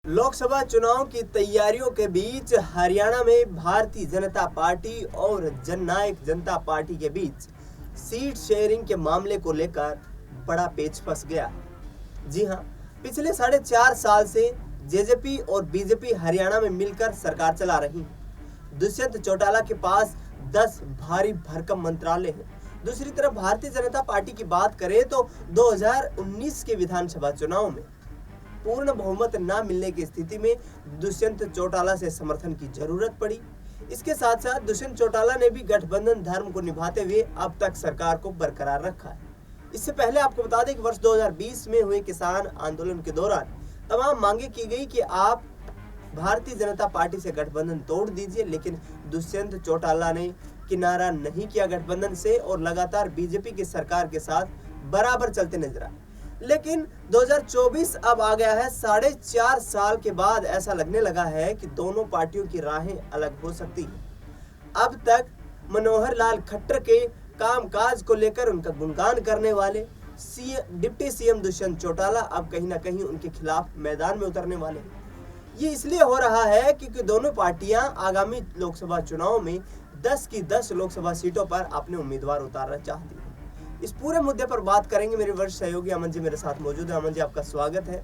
लोकसभा चुनाव की तैयारियों के बीच हरियाणा में भारतीय जनता पार्टी और जननायक जनता पार्टी के बीच सीट शेयरिंग के मामले को लेकर बड़ा पेच फंस गया। जी हां, पिछले 4.5 साल से जेजेपी और बीजेपी हरियाणा में मिलकर सरकार चला रही। दुष्यंत चौटाला के पास 10 भारी भरकम मंत्रालय हैं। दूसरी तरफ भारतीय जनता पार्टी की बात करें तो 2019 के विधानसभा चुनाव में पूर्ण बहुमत न मिलने की स्थिति में दुष्यंत चौटाला से समर्थन की जरूरत पड़ी। इसके साथ साथ दुष्यंत चौटाला ने भी गठबंधन धर्म को निभाते हुए अब तक सरकार को बरकरार रखा है। इससे पहले आपको बता दें कि वर्ष 2020 में हुए किसान आंदोलन के दौरान तमाम मांगे की गई कि आप भारतीय जनता पार्टी से गठबंधन तोड़ दीजिए, लेकिन दुष्यंत चौटाला ने किनारा नहीं किया गठबंधन से और लगातार बीजेपी की सरकार के साथ बराबर चलते नजर आए। लेकिन 2024 अब आ गया है। 4.5 साल के बाद ऐसा लगने लगा है कि दोनों पार्टियों की राहें अलग हो सकती हैं। अब तक मनोहर लाल खट्टर के कामकाज को लेकर उनका गुणगान करने वाले डिप्टी सीएम दुष्यंत चौटाला अब कहीं ना कहीं उनके खिलाफ मैदान में उतरने वाले हैं। ये इसलिए हो रहा है क्योंकि दोनों पार्टियां आगामी लोकसभा चुनाव में 10 की 10 लोकसभा सीटों पर अपने उम्मीदवार उतारना चाहती है। इस पूरे मुद्दे पर बात करेंगे। मेरे वरिष्ठ सहयोगी अमन जी मेरे साथ मौजूद है। अमन जी, आपका स्वागत है।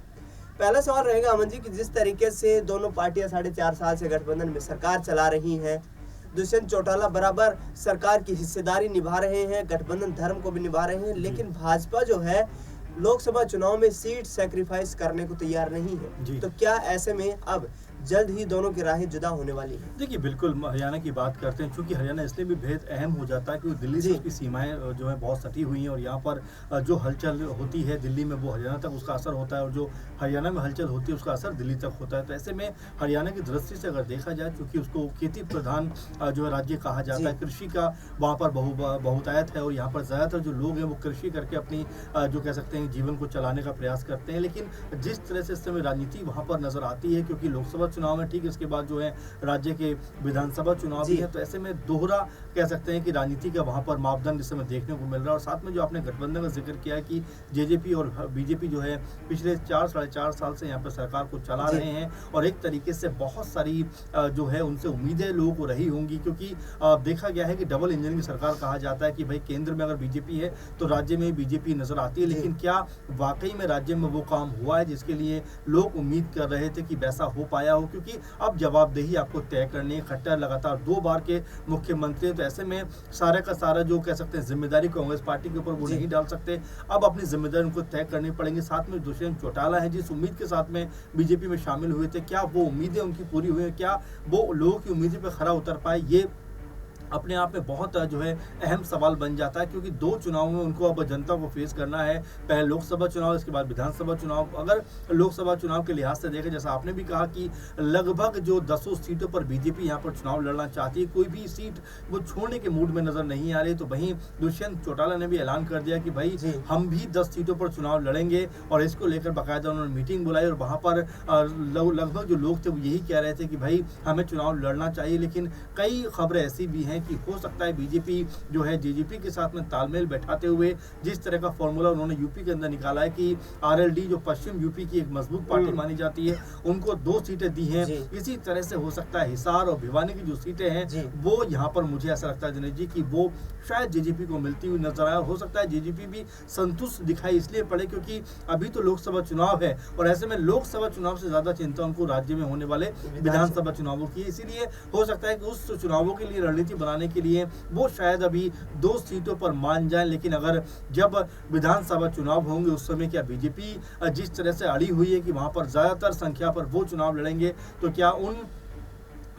पहला सवाल रहेगा अमन जी कि जिस तरीके से दोनों पार्टियां 4.5 साल से गठबंधन में सरकार चला रही हैं, दुष्यंत चौटाला बराबर सरकार की हिस्सेदारी निभा रहे हैं, गठबंधन धर्म को भी निभा रहे हैं, लेकिन भाजपा जो है लोकसभा चुनाव में सीट सैक्रिफाइस करने को तैयार नहीं है। तो क्या ऐसे में अब जल्द ही दोनों की राहें जुदा होने वाली है? देखिए, बिल्कुल हरियाणा की बात करते हैं, क्योंकि हरियाणा इसलिए भी बेहद अहम हो जाता है क्योंकि दिल्ली से उसकी सीमाएं जो है बहुत सटी हुई हैं और यहाँ पर जो हलचल होती है दिल्ली में वो हरियाणा तक उसका असर होता है और जो हरियाणा में हलचल होती है उसका असर दिल्ली तक होता है। तो ऐसे में हरियाणा की दृष्टि से अगर देखा जाए, क्योंकि उसको खेती प्रधान जो है राज्य कहा जाता है, कृषि का वहाँ पर बहुतायत है और यहाँ पर ज़्यादातर जो लोग हैं वो कृषि करके अपनी जो कह सकते हैं जीवन को चलाने का प्रयास करते हैं। लेकिन जिस तरह से इस समय राजनीति वहाँ पर नजर आती है, क्योंकि लोकसभा चुनाव में ठीक इसके बाद जो है राज्य के विधानसभा चुनाव भी है, तो ऐसे में दोहरा कह सकते हैं कि राजनीति का वहाँ पर मापदंड इस समय देखने को मिल रहा है। और साथ में जो आपने गठबंधन का जिक्र किया है कि जेजेपी और बीजेपी जो है पिछले 4-4.5 साल से यहाँ पर सरकार को चला रहे हैं और एक तरीके से बहुत सारी जो है उनसे उम्मीदें लोगों को रही होंगी, क्योंकि देखा गया है कि डबल इंजन की सरकार कहा जाता है कि भाई केंद्र में अगर बीजेपी है तो राज्य में बीजेपी नजर आती है। लेकिन क्या वाकई में राज्य में वो काम हुआ है जिसके लिए लोग उम्मीद कर रहे थे कि वैसा हो पाया हो? क्योंकि अब जवाबदेही आपको तय करनी है। खट्टर लगातार 2 बार के मुख्यमंत्री हैं, तो ऐसे में सारा का सारा जो कह सकते हैं जिम्मेदारी कांग्रेस पार्टी के ऊपर वो नहीं डाल सकते। अब अपनी जिम्मेदारी उनको तय करनी पड़ेंगी। साथ में दुष्यंत चौटाला है, जिस उम्मीद के साथ में बीजेपी में शामिल हुए थे, क्या वो उम्मीदें उनकी पूरी हुई हैं? क्या वो लोगों की उम्मीदें पर खरा उतर पाए? ये अपने आप में बहुत जो है अहम सवाल बन जाता है, क्योंकि 2 चुनाव में उनको अब जनता को फेस करना है। पहले लोकसभा चुनाव, इसके बाद विधानसभा चुनाव। अगर लोकसभा चुनाव के लिहाज से देखें, जैसा आपने भी कहा कि लगभग जो 10 सीटों पर बीजेपी यहाँ पर चुनाव लड़ना चाहती है, कोई भी सीट वो छोड़ने के मूड में नजर नहीं आ रही। तो वहीं दुष्यंत चौटाला ने भी ऐलान कर दिया कि भाई हम भी 10 सीटों पर चुनाव लड़ेंगे और इसको लेकर बाकायदा उन्होंने मीटिंग बुलाई और वहाँ पर लगभग जो लोग थे वो यही कह रहे थे कि भाई हमें चुनाव लड़ना चाहिए। लेकिन कई खबरें ऐसी भी हैं कि हो सकता है बीजेपी जो है जेजेपी के साथ में तालमेल बैठाते हुए जिस तरह का फॉर्मूला उन्होंने यूपी के अंदर निकाला है कि आरएलडी जो पश्चिम यूपी की एक मजबूत पार्टी मानी जाती है, उनको 2 सीटें दी हैं। इसी तरह से हो सकता है हिसार और भिवानी की जो सीटें हैं वो यहाँ पर मुझे ऐसा लगता है दिनेश जी कि वो शायद जेजेपी को मिलती हुई नजर आए। हो सकता है जेजेपी भी संतुष्ट दिखाई इसलिए पड़े क्योंकि अभी तो लोकसभा चुनाव है और ऐसे में लोकसभा चुनाव से ज्यादा चिंता उनको राज्य में होने वाले विधानसभा चुनावों की। इसीलिए हो सकता है कि उस चुनावों के लिए रणनीति बनाने के लिए वो शायद अभी 2 सीटों पर मान जाएं। लेकिन अगर जब विधानसभा चुनाव होंगे उस समय क्या बीजेपी जिस तरह से अड़ी हुई है कि वहां पर ज्यादातर संख्या पर वो चुनाव लड़ेंगे, तो क्या उन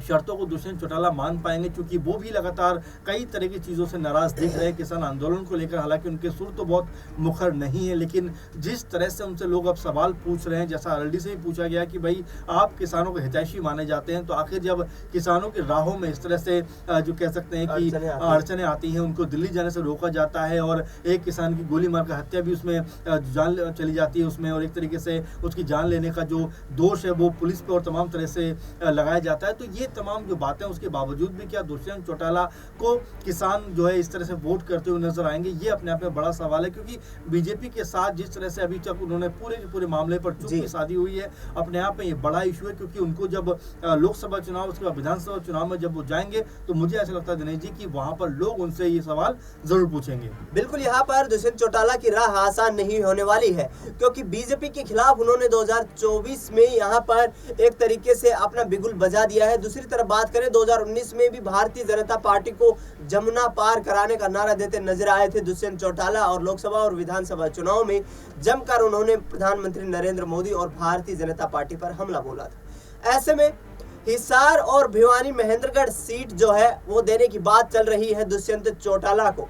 शर्तों को दुष्यंत चौटाला मान पाएंगे? क्योंकि वो भी लगातार कई तरह की चीज़ों से नाराज दिख रहे हैं किसान आंदोलन को लेकर। हालांकि उनके सुर तो बहुत मुखर नहीं है, लेकिन जिस तरह से उनसे लोग अब सवाल पूछ रहे हैं, जैसा आरएलडी से भी पूछा गया कि भाई आप किसानों को हितैषी माने जाते हैं, तो आखिर जब किसानों की राहों में इस तरह से जो कह सकते हैं कि अड़चने आती हैं, उनको दिल्ली जाने से रोका जाता है और एक किसान की गोली मारकर हत्या भी उसमें जान चली जाती है उसमें, और एक तरीके से उसकी जान लेने का जो दोष है वो पुलिस पर और तमाम तरह से लगाया जाता है, तो ये तमाम जो बातें उसके बावजूद भी क्या दुष्यंत चौटाला को किसान जो है इस तरह से वोट करते हुए नजर आएंगे, ये अपने आप में बड़ा सवाल है। क्योंकि बीजेपी के साथ जिस तरह से अभी तक उन्होंने पूरे के पूरे मामले पर चुप की शादी हुई है, अपने आप में ये बड़ा इशू है। क्योंकि उनको जब लोकसभा चुनाव उसके बाद विधानसभा चुनाव में जब वो जाएंगे तो मुझे ऐसा लगता है दिनेश जी कि वहां पर लोग उनसे ये सवाल जरूर पूछेंगे। बिल्कुल, यहाँ पर दुष्यंत चौटाला की राह आसान नहीं होने वाली है, क्योंकि बीजेपी के खिलाफ उन्होंने 2024 में यहाँ पर एक तरीके से अपना बिगुल बजा दिया है। दूसरी तरफ बात करें 2019 में भी भारतीय जनता पार्टी को जमुना पार कराने का नारा देते नजर आए थे दुष्यंत चौटाला, और लोकसभा और विधानसभा चुनाव में जमकर उन्होंने प्रधानमंत्री नरेंद्र मोदी और भारतीय जनता पार्टी पर हमला बोला था। ऐसे में हिसार और भिवानी महेंद्रगढ़ सीट जो है वो देने की बात चल रही है दुष्यंत चौटाला को।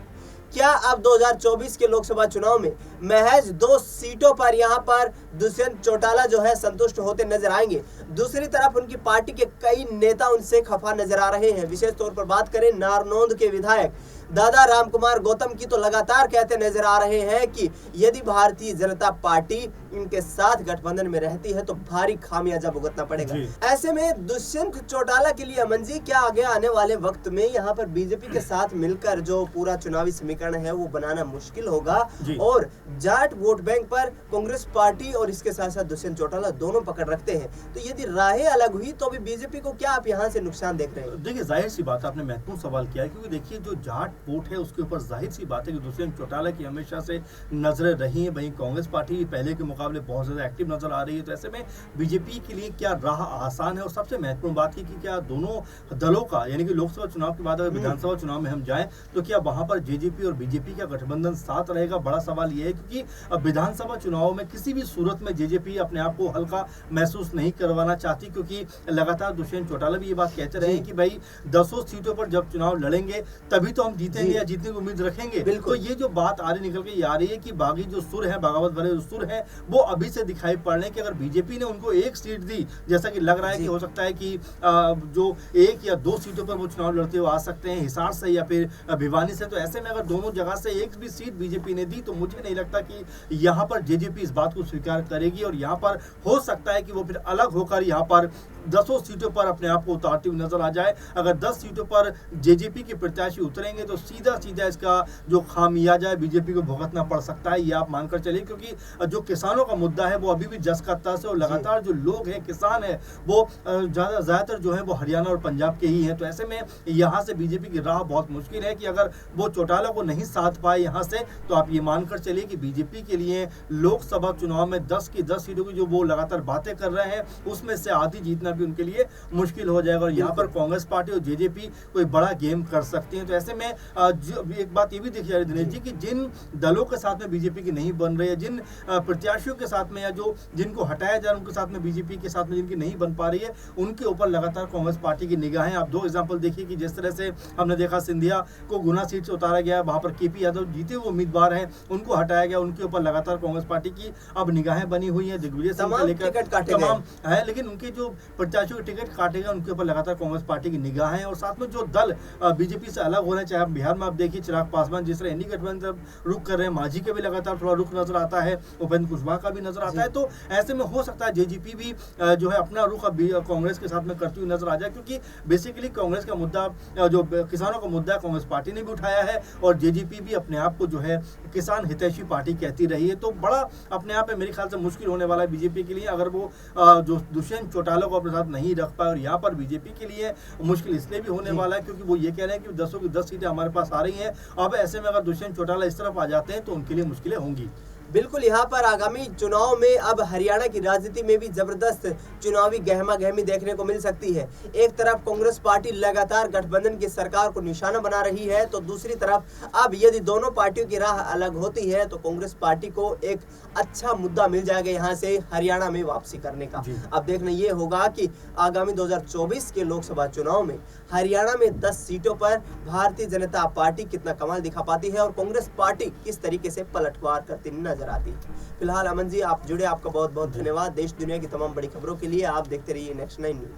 क्या अब 2024 के लोकसभा चुनाव में महज 2 सीटों पर यहां पर दुष्यंत चौटाला जो है संतुष्ट होते नजर आएंगे? दूसरी तरफ उनकी पार्टी के कई नेता उनसे खफा नजर आ रहे हैं। विशेष तौर पर बात करें नारनौंद के विधायक दादा रामकुमार गौतम की, तो लगातार कहते नजर आ रहे हैं कि यदि भारतीय जनता पार्टी इनके साथ गठबंधन में रहती है तो भारी खामियाजा भुगतना पड़ेगा। ऐसे में दुष्यंत चौटाला के लिए अमन जी, क्या आगे आने वाले वक्त में यहाँ पर बीजेपी के साथ मिलकर जो पूरा चुनावी समीकरण है वो बनाना मुश्किल होगा, और जाट वोट बैंक पर कांग्रेस पार्टी और इसके साथ साथ दुष्यंत चौटाला दोनों पकड़ रखते हैं, तो यदि राहें अलग हुई तो भी बीजेपी को क्या आप यहाँ से नुकसान देख रहे हैं? देखिए, जाहिर सी बात, आपने महत्वपूर्ण सवाल किया है। क्योंकि देखिए, जो जाट वोट है उसके ऊपर जाहिर सी बात है कि दुष्यंत चौटाला की हमेशा से नजरें रही है। वहीं कांग्रेस पार्टी पहले के मुकाबले बहुत ज्यादा एक्टिव नजर आ रही है। तो ऐसे में बीजेपी के लिए क्या राह आसान है? और सबसे महत्वपूर्ण बात की कि क्या दोनों दलों का, यानी कि लोकसभा चुनाव के बाद अगर विधानसभा चुनाव में हम जाएं तो क्या वहां पर जेजेपी और बीजेपी का गठबंधन साथ रहेगा? बड़ा सवाल यह है, क्योंकि अब विधानसभा चुनाव में किसी भी सूरत में जेजेपी अपने आप को हल्का महसूस नहीं करवाना चाहती। क्योंकि लगातार दुष्यंत चौटाला भी ये बात कहते रहे कि भाई 10 सीटों पर जब चुनाव लड़ेंगे तभी तो हम जीतेंगे या जीतने की उम्मीद रखेंगे। तो ये जो बात आगे निकल के आ रही है कि बागी जो सुर है, बगावत भरे जो सुर है, वो अभी से दिखाई पड़ रहे हैं कि अगर बीजेपी ने उनको 1 सीट दी, जैसा कि लग रहा है कि हो सकता है कि जो 1 या 2 सीटों पर वो चुनाव लड़ते हुए आ सकते हैं, हिसार से या फिर भिवानी से। तो ऐसे में अगर दोनों जगह से 1 भी सीट बीजेपी ने दी तो मुझे नहीं लगता कि यहाँ पर जेजेपी इस बात को स्वीकार करेगी, और यहाँ पर हो सकता है कि वो फिर अलग होकर यहाँ पर 10 सीटों पर अपने आप को उतारती हुई नजर आ जाए। अगर 10 सीटों पर जेजेपी के प्रत्याशी उतरेंगे तो सीधा सीधा इसका जो खामियाजा है बीजेपी को भुगतना पड़ सकता है, ये आप मानकर चलिए। क्योंकि जो किसानों का मुद्दा है वो अभी भी जस का तस है, और लगातार जो लोग हैं, किसान है, वो ज्यादातर जो है वो हरियाणा और पंजाब के ही हैं। तो ऐसे में यहाँ से बीजेपी की राह बहुत मुश्किल है कि अगर वो चौटाला को नहीं साथ पाए यहाँ से, तो आप ये मानकर चलिए कि बीजेपी के लिए लोकसभा चुनाव में 10 की 10 सीटों की जो वो लगातार बातें कर रहे हैं उसमें से आधी जीतना भी उनके लिए मुश्किल हो जाएगा। और यहाँ पर कांग्रेस पार्टी और जेजेपी कोई बड़ा गेम कर सकती है। तो ऐसे में एक बात ये भी देखी जा रही है दिनेश जी कि जिन दलों के साथ में बीजेपी की नहीं बन रही है, जिन प्रत्याशियों के साथ में या जो जिनको हटाया जा रहा है उनके साथ में बीजेपी के साथ में जिनकी नहीं बन पा रही है, उनके ऊपर लगातार कांग्रेस पार्टी की निगाहें। आप 2 एग्जाम्पल देखिए कि जिस तरह से हमने देखा सिंधिया को गुना सीट से उतारा गया, वहां पर केपी यादव जीते हुए उम्मीदवार हैं, उनको हटाया गया, उनके ऊपर लगातार कांग्रेस पार्टी की अब निगाहें बनी हुई है। दिग्विजय सिंह से लेकर तमाम है, लेकिन उनके जो प्रत्याशियों के टिकट काटेगा उनके ऊपर लगातार कांग्रेस पार्टी की निगाहें हैं। और साथ में जो दल बीजेपी से अलग हो रहे हैं, चाहे बिहार में आप देखिए चिराग पासवान जिस तरह इंडी गठबंधन रुख कर रहे हैं, मांझी के भी लगातार थोड़ा रुख नजर आता है, उपेंद्र कुशवाहा का भी नजर आता है। तो ऐसे में हो सकता है जेजेपी भी जो है अपना रुख अब कांग्रेस के साथ में करती हुई नजर आ जाए। क्योंकि बेसिकली कांग्रेस का मुद्दा, जो किसानों का मुद्दा, कांग्रेस पार्टी ने भी उठाया है, और जेजेपी भी अपने आप को जो है किसान हितैषी पार्टी कहती रही है। तो बड़ा अपने आप में मेरे ख्याल से मुश्किल होने वाला है बीजेपी के लिए, अगर वो जो दुष्यंत चौटाला को अपने साथ नहीं रख पाए। और यहाँ पर बीजेपी के लिए मुश्किल इसलिए भी होने वाला है क्योंकि वो ये कह रहे हैं कि 10 की 10 सीटें हमारे पास आ रही हैं। अब ऐसे में अगर दुष्यंत चौटाला इस तरफ आ जाते हैं तो उनके लिए मुश्किलें होंगी। बिल्कुल, यहाँ पर आगामी चुनाव में अब हरियाणा की राजनीति में भी जबरदस्त चुनावी गहमा गहमी देखने को मिल सकती है। एक तरफ कांग्रेस पार्टी लगातार गठबंधन की सरकार को निशाना बना रही है, तो दूसरी तरफ अब यदि दोनों पार्टियों की राह अलग होती है तो कांग्रेस पार्टी को एक अच्छा मुद्दा मिल जाएगा यहाँ से हरियाणा में वापसी करने का। अब देखना ये होगा कि आगामी 2024 के लोकसभा चुनाव में हरियाणा में 10 सीटों पर भारतीय जनता पार्टी कितना कमाल दिखा पाती है और कांग्रेस पार्टी किस तरीके से पलटवार करती नजर आती है। फिलहाल अमन जी आप जुड़े, आपका बहुत बहुत धन्यवाद। देश दुनिया की तमाम बड़ी खबरों के लिए आप देखते रहिए नेक्स्ट 9 न्यूज।